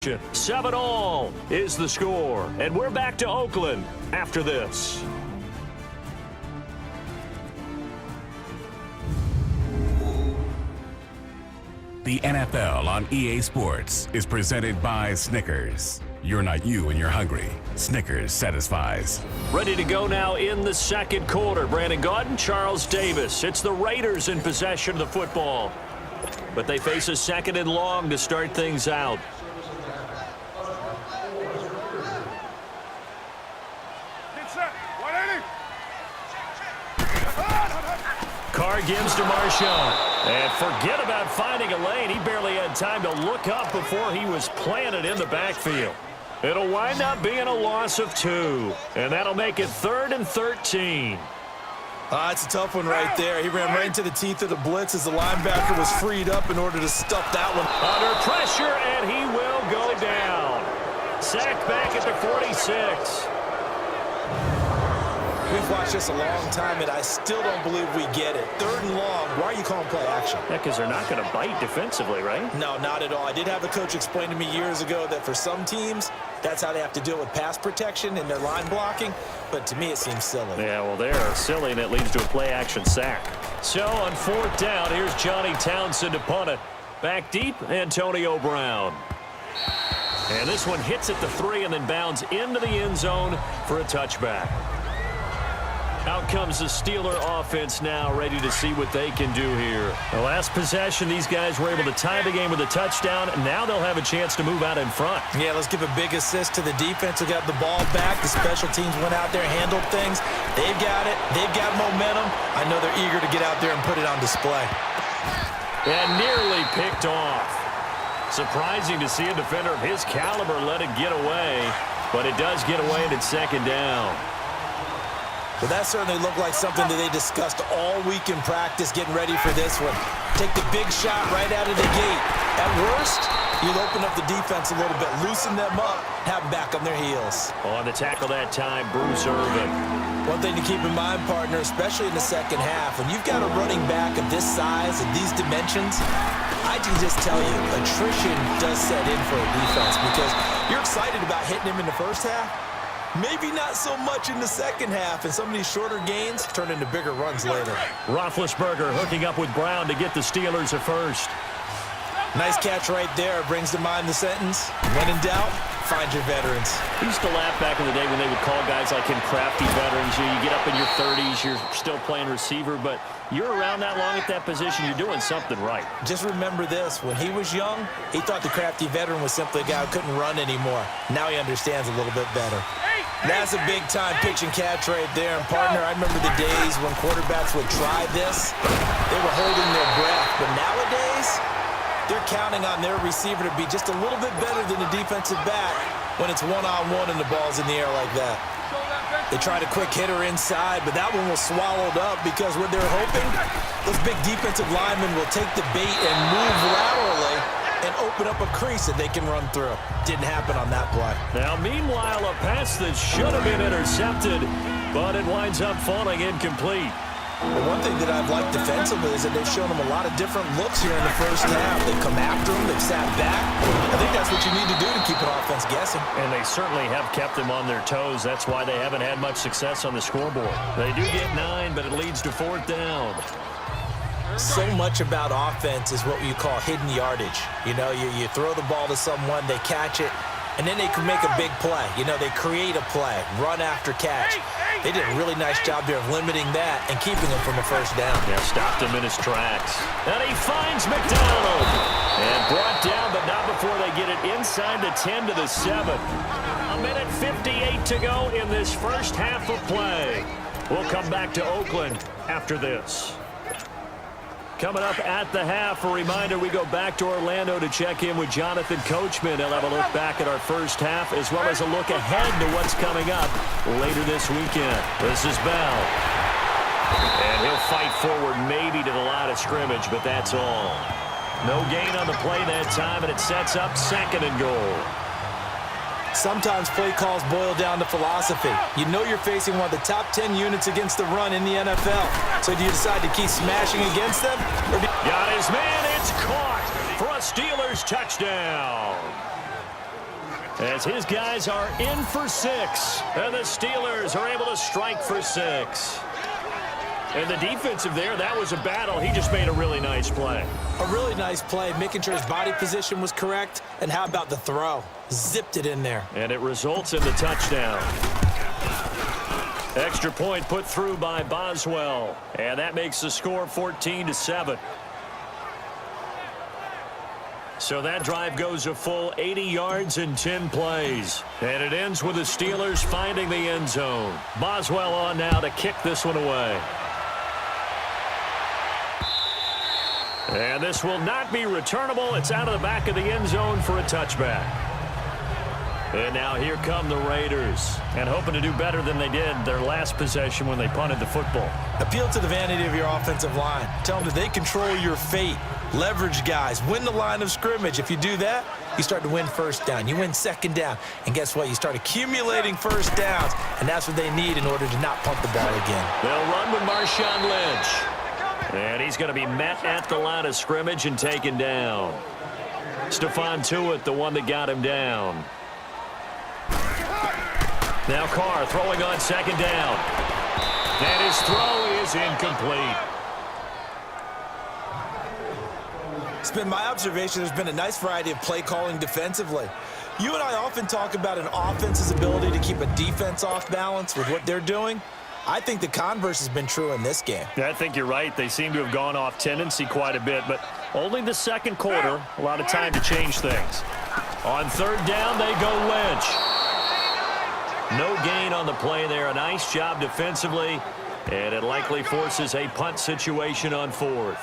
7-all is the score, and we're back to Oakland after this. The NFL on EA Sports is presented by Snickers. You're not you and you're hungry. Snickers satisfies. Ready to go now in the second quarter. Brandon Gaudin, Charles Davis. It's the Raiders in possession of the football, but they face a second and long to start things out. Carr gives to Marshawn. And forget about finding a lane. He barely had time to look up before he was planted in the backfield. It'll wind up being a loss of 2. And that'll make it 3rd and 13. It's a tough one right there. He ran right into the teeth of the blitz as the linebacker was freed up in order to stuff that one. Under pressure, and he will go down. Sacked back at the 46. We've watched this a long time, and I still don't believe we get it. 3rd and long. Why are you calling play action? Yeah, because they're not going to bite defensively, right? No, not at all. I did have a coach explain to me years ago that for some teams, that's how they have to deal with pass protection and their line blocking. But to me, it seems silly. Yeah, well, they're silly, and it leads to a play-action sack. So on 4th down, here's Johnny Townsend to punt it. Back deep, Antonio Brown. And this one hits at the 3 and then bounds into the end zone for a touchback. Out comes the Steeler offense now, ready to see what they can do here. The last possession, these guys were able to tie the game with a touchdown, and now they'll have a chance to move out in front. Yeah, let's give a big assist to the defense who got the ball back. The special teams went out there, handled things. They've got it. They've got momentum. I know they're eager to get out there and put it on display. And nearly picked off. Surprising to see a defender of his caliber let it get away, but it does get away and it's 2nd down. Well, that certainly looked like something that they discussed all week in practice, getting ready for this one. Take the big shot right out of the gate. At worst, you'll open up the defense a little bit, loosen them up, have them back on their heels. On the tackle that time, Bruce Irvin. One thing to keep in mind, partner, especially in the second half, when you've got a running back of this size and these dimensions, I can just tell you, attrition does set in for a defense because you're excited about hitting him in the first half. Maybe not so much in the second half, and some of these shorter gains turn into bigger runs later. Roethlisberger hooking up with Brown to get the Steelers a first. Nice catch right there. Brings to mind the sentence, when in doubt, find your veterans. We used to laugh back in the day when they would call guys like him crafty veterans. You get up in your 30s, you're still playing receiver, but you're around that long at that position, you're doing something right. Just remember this. When he was young, he thought the crafty veteran was simply a guy who couldn't run anymore. Now he understands a little bit better. That's a big-time pitch and catch right there. And, partner, I remember the days when quarterbacks would try this. They were holding their breath. But nowadays, they're counting on their receiver to be just a little bit better than the defensive back when it's one-on-one and the ball's in the air like that. They tried a quick hitter inside, but that one was swallowed up because what they're hoping, those big defensive linemen will take the bait and move laterally and open up a crease that they can run through. Didn't happen on that play. Now, meanwhile, a pass that should have been intercepted, but it winds up falling incomplete. But one thing that I've liked defensively is that they've shown them a lot of different looks here in the first half. They've come after them. They've sat back. I think that's what you need to do to keep an offense guessing. And they certainly have kept them on their toes. That's why they haven't had much success on the scoreboard. They do get 9, but it leads to 4th down. So much about offense is what you call hidden yardage. You know, you throw the ball to someone, they catch it, and then they can make a big play. You know, they create a play, run after catch. They did a really nice job there of limiting that and keeping him from a first down. Yeah, stopped him in his tracks. And he finds McDonald. And brought down, but not before they get it inside the 10 to the 7. A minute 58 to go in this first half of play. We'll come back to Oakland after this. Coming up at the half, a reminder, we go back to Orlando to check in with Jonathan Coachman. He'll have a look back at our first half as well as a look ahead to what's coming up later this weekend. This is Bell. And he'll fight forward maybe to the line of scrimmage, but that's all. No gain on the play that time, and it sets up 2nd and goal. Sometimes play calls boil down to philosophy. You know you're facing one of the top 10 units against the run in the NFL. So do you decide to keep smashing against them? Or Got his man. It's caught for a Steelers touchdown. as his guys are in for 6. And the Steelers are able to strike for 6. And the defensive there, that was a battle. He just made a really nice play. A really nice play, making sure his body position was correct. And how about the throw? Zipped it in there. And it results in the touchdown. Extra point put through by Boswell. And that makes the score 14-7. So that drive goes a full 80 yards in 10 plays. And it ends with the Steelers finding the end zone. Boswell on now to kick this one away. And this will not be returnable. It's out of the back of the end zone for a touchback. And now here come the Raiders. And hoping to do better than they did their last possession when they punted the football. Appeal to the vanity of your offensive line. Tell them that they control your fate. Leverage guys. Win the line of scrimmage. If you do that, you start to win first down. You win second down. And guess what? You start accumulating first downs. And that's what they need in order to not punt the ball again. They'll run with Marshawn Lynch. And he's going to be met at the line of scrimmage and taken down. Stephon Tuitt, the one that got him down. Now Carr throwing on second down. And his throw is incomplete. It's been my observation there's been a nice variety of play calling defensively. You and I often talk about an offense's ability to keep a defense off balance with what they're doing. I think the converse has been true in this game. Yeah, I think you're right. They seem to have gone off tendency quite a bit, but only the second quarter, a lot of time to change things. On third down, they go Lynch. No gain on the play there. A nice job defensively, and it likely forces a punt situation on fourth.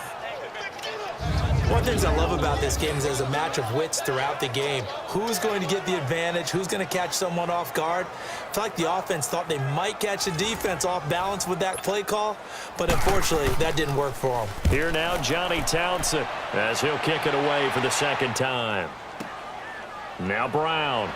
One of the things I love about this game is there's a match of wits throughout the game. Who's going to get the advantage? Who's going to catch someone off guard? I feel like the offense thought they might catch the defense off balance with that play call, but unfortunately, that didn't work for them. Here now, Johnny Townsend, as he'll kick it away for the second time. Now Brown.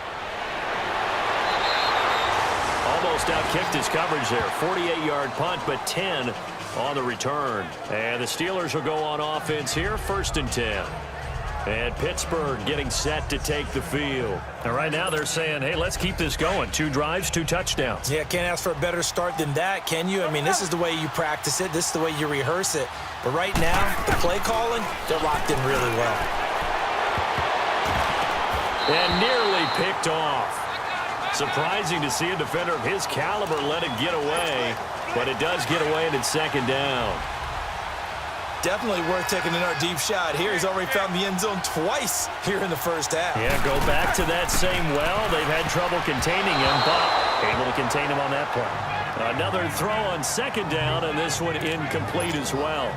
Almost outkicked his coverage there. 48-yard punt, but 10 on the return. And the Steelers will go on offense here, 1st and 10. And Pittsburgh getting set to take the field. And right now they're saying, hey, let's keep this going. 2 drives, 2 touchdowns. Yeah, can't ask for a better start than that, can you? I mean, this is the way you practice it. This is the way you rehearse it. But right now, the play calling, they're locked in really well. And nearly picked off. Surprising to see a defender of his caliber let it get away, but it does get away and it's second down. Definitely worth taking another deep shot here. He's already found the end zone twice here in the first half. Yeah, go back to that same well. They've had trouble containing him, but able to contain him on that play. Another throw on second down, and this one incomplete as well.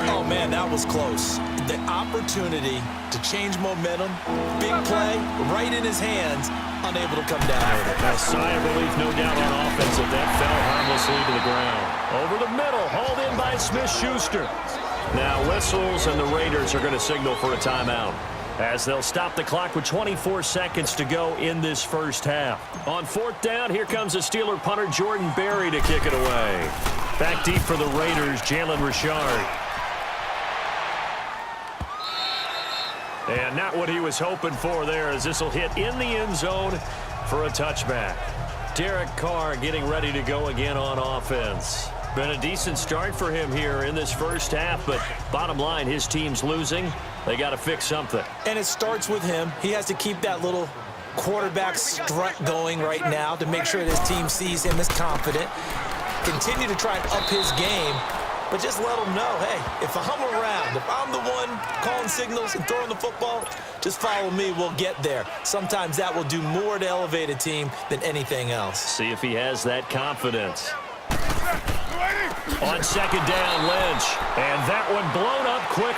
Oh, man, that was close. The opportunity to change momentum, big play, right in his hands, unable to come down with it. A sigh of relief, no doubt, on offense if that fell harmlessly to the ground. Over the middle, hauled in by Smith-Schuster. Now whistles, and the Raiders are going to signal for a timeout, as they'll stop the clock with 24 seconds to go in this first half. On 4th down, here comes the Steeler punter Jordan Berry to kick it away. Back deep for the Raiders, Jalen Richard. And not what he was hoping for there, as this will hit in the end zone for a touchback. Derek Carr getting ready to go again on offense. Been a decent start for him here in this first half, but bottom line, his team's losing. They got to fix something. And it starts with him. He has to keep that little quarterback strut going right now to make sure that his team sees him as confident. Continue to try and up his game, but just let him know, hey, if I'm around, if I'm the one calling signals and throwing the football, just follow me, we'll get there. Sometimes that will do more to elevate a team than anything else. See if he has that confidence. On second down, Lynch. And that one blown up quickly.